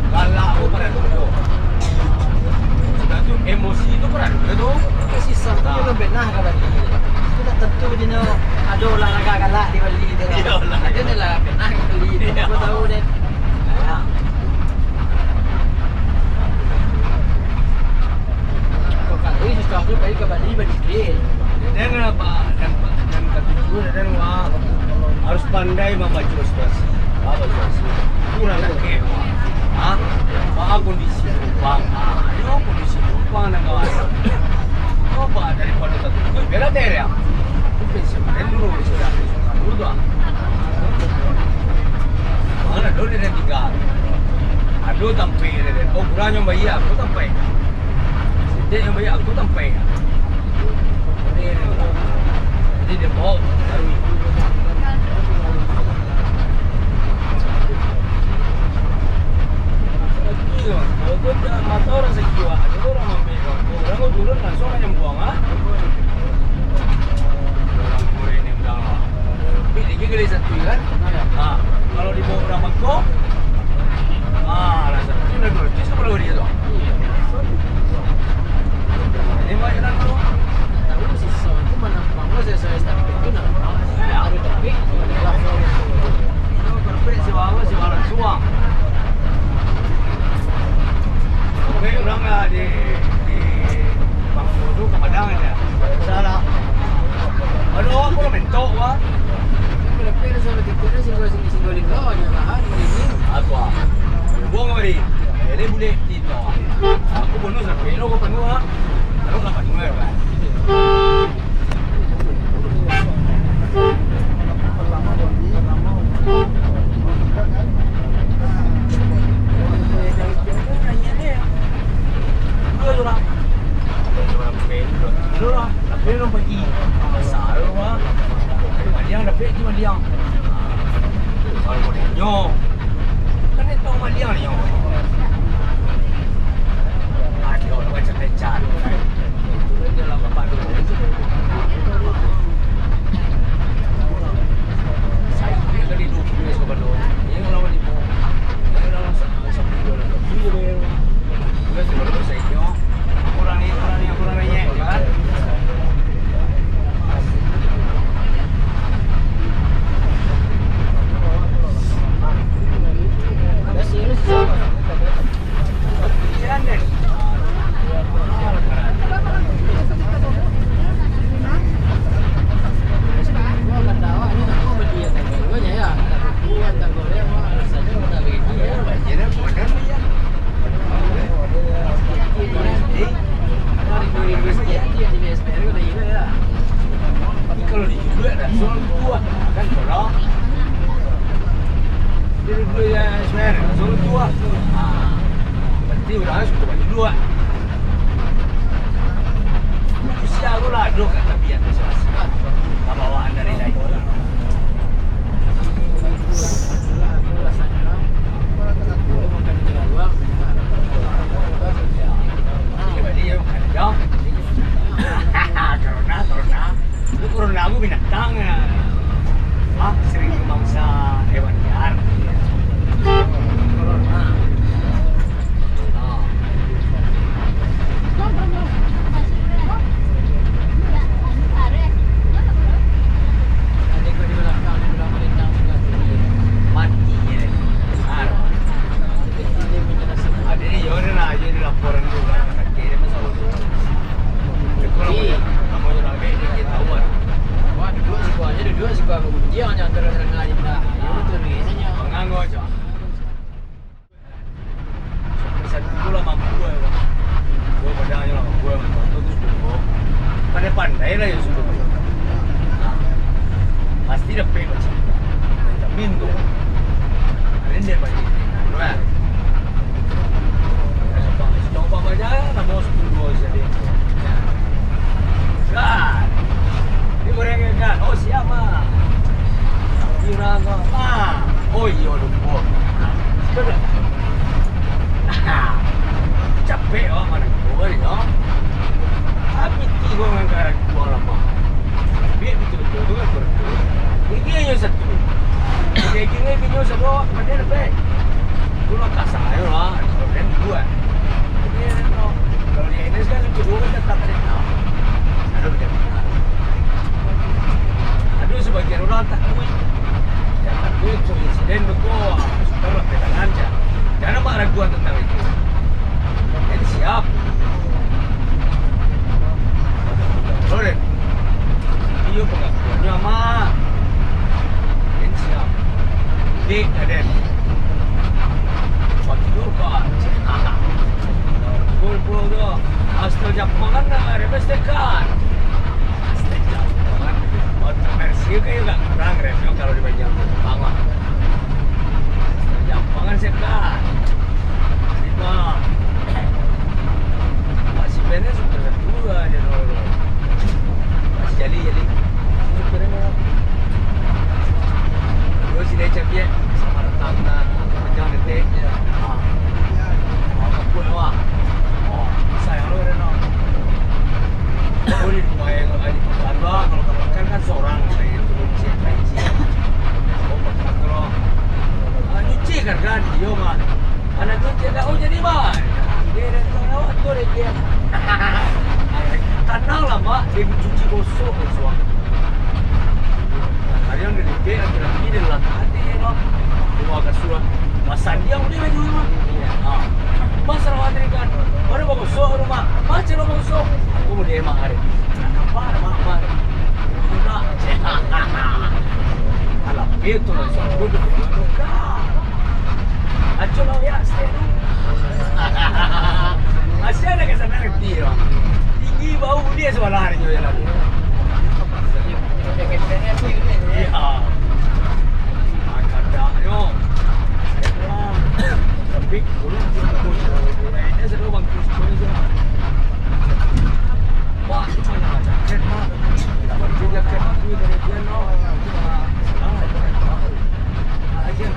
Galak aku pernah dulu. Sudah tu emosi itu pernah dulu. Sisa tu juga benar ke Bali. Itu tak tentu dia ada olahraga galak di Bali dia. Ada ni lah benar ke Bali dia. Apa tahu dia. Kau kata ini sesuatu baik ke Bali sedikit. Dan ketujuh dan harus pandai membaca situasi. Apa situasi? Kurang nak kewa. Apa kondisi ruang? Yo kondisi ruang nak kawan. Apa daripada ketujuh bela daerah. Mungkin sebenarnya dulu sudah dulu tu. Mana dulu dia tinggal. Aduh sampai dia. Oh kurang yang bayar aku sampai. Sedih yang bayar aku sampai. Jadi dia bawa baru kalau dia mata orang sekiwa, ada orang ambil orang turun langsung orang yang buang orang kuring ni mudah lah pilih gila satu kan kalau dibawa orang mangkok rasa itu dah gratis apa lagi dia tu ini macam mana tu tahu sisa tu mana bangga saya start itu nak ada topik adalah itu perfect siapa suang okay, orang di Bangko tu kepadangan dia salah ada orang pun mentok wah kalau pernah sama kita singgol lingkau yang lahan ini apa buang mari ele boleh itu aku bonus sampai lo kau penuh terus dapat dua kan Pero pergi pasal wah. Maliang dah pergi maliang. Kalau boleh nyo. Kan dia tahu maliang ni nyo. Dia orang macam pecat. Itu dia lah bapak dulu. Saya pergi kali 20 ke Bandung. Ini kalau di Bandung. Ini kalau sampai dulu. Ini dia. Kita sudah saya nyo. Kurang ni kan. Kalau di juga dah soal tua kan kalau dia dulu ya sebenarnya soal tua berarti udah harus bagi dua usia aku lah dulu kan tabiat sesuatu bawaan dari lain Corona aku binatang sering memangsa hewan liar corona mati ya ada ni orang nak jadi laporan juga kira masalah kamu nak beli kita awal dua sih gua mengujian yang terang-terang aja dah. Ya betul ni saja. Mengangguk aja. Satu pula mampu gua. Gua padanya lah gua membantu tu semua. Pandai-pandai lah yang suruh. Pasti dapat macam. Jamin tu. Render bagi. Kan? Coba baca nama 10 jadi. Kan. Goreng kan, oh siapa? Kira oh iya lupa. Sudah. Capek mana gue ya? Tapi tiga orang gua lama. Biar betul-betul tu kan bertu. Ini yang satu. Ini satu, mana dapat? Gue mah kasar aja lah. Kalau kan gue. Kalau di Ines kan itu dua kan tetap ada tahu. Aduh benar. Aduh sebagian orang takut. Ya takut insiden betul. Setelah pedang aja. Jangan marah gua tentang itu. Jadi siap. Boleh. Iyo pengakuannya mah. Jadi siap. Dik Aden. Waktu pak. Pul tuh. Asal Japangan nggak ada bestekan. Asal Japangan. Waktu versi kayak nggak kurang review kalau di Banjar Jepang. Japangan sekat. Lima. Masih bener sudah dua aja dulu. Masih jadi. Terus si Decep ya sama retangna jangan detek. Apa wah. Oh, sayang lu Reno. Boleh rumah yang ada di Bandung kalau kamu kan seorang saya itu cek kaji. Oh, kalau nyuci kan dia mah. Anak nyuci dah jadi mah. Dia tahu tu dia. Tenang lah mak, dia cuci gosok semua. Harian dia lagi di dalam hati no. Cuma agak surat. Masan dia udah baju mah. Ah. Masa rawat kan. Baru bagusok rumah. Macam lo bagusok. Aku mau dia mah hari. Apa mak. Udah. Alah, itu lah soal duduk. Acho lo ya, masih ada kesenangan dia. Tinggi bau dia sebelah hari juga lagi. Iya. Ada yo. Tapi belum ini seru bang terus wah, cuma macam kereta. Dapat juga kereta dari dia no. Aja.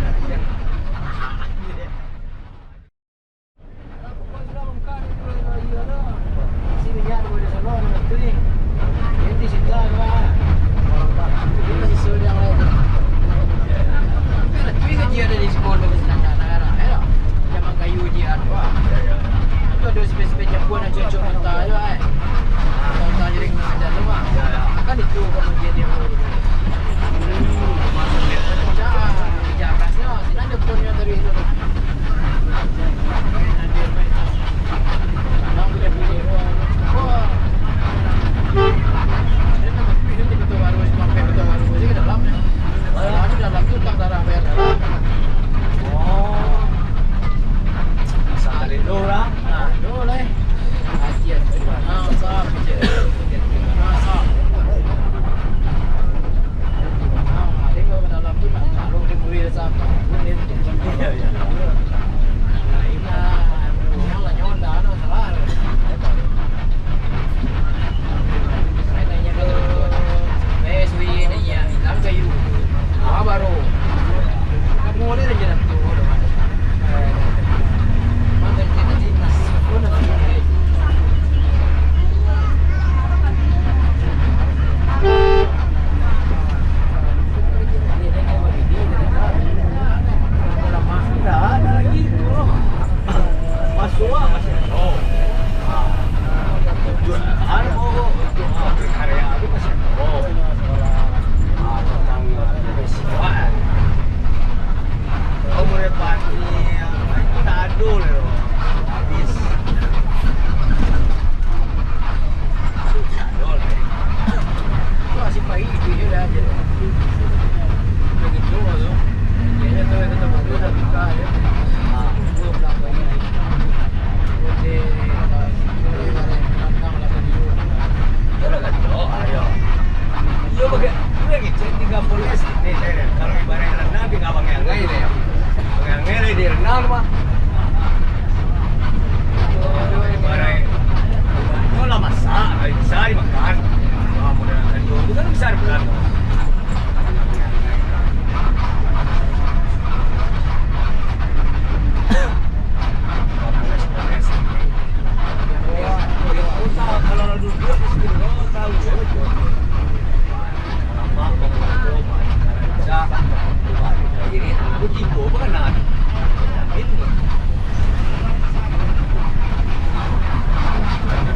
Itu.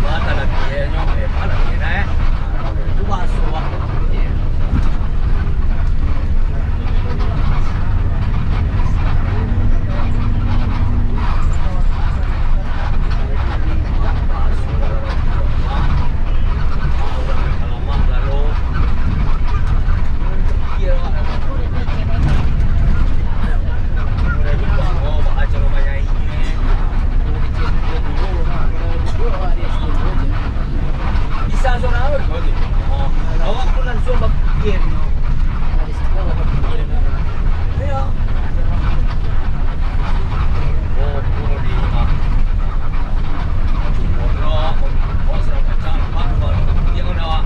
Bata lagi ya nyok malah ni eh. Itu masuk waktu dia. Isa seorang awak kau tu. Awak pun langsung berfikir. Ya. Oh, pun di mah. Orang, orang serang macam apa? Dia mana awak?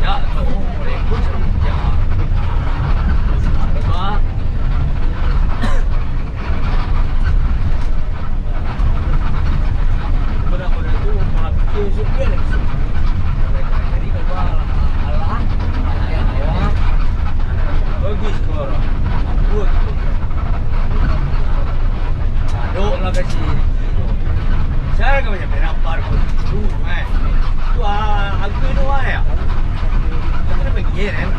Ya, tu orang pun serang macam. Apa? Berapa itu orang fikir suka ni. Jadi kedua Allah yang awak bagi sekarang. Buat tu. Aduk lah kasi. Saya kan banyak berapa pun tu kan. Tu aku itu ya. Aku nak pergi kan.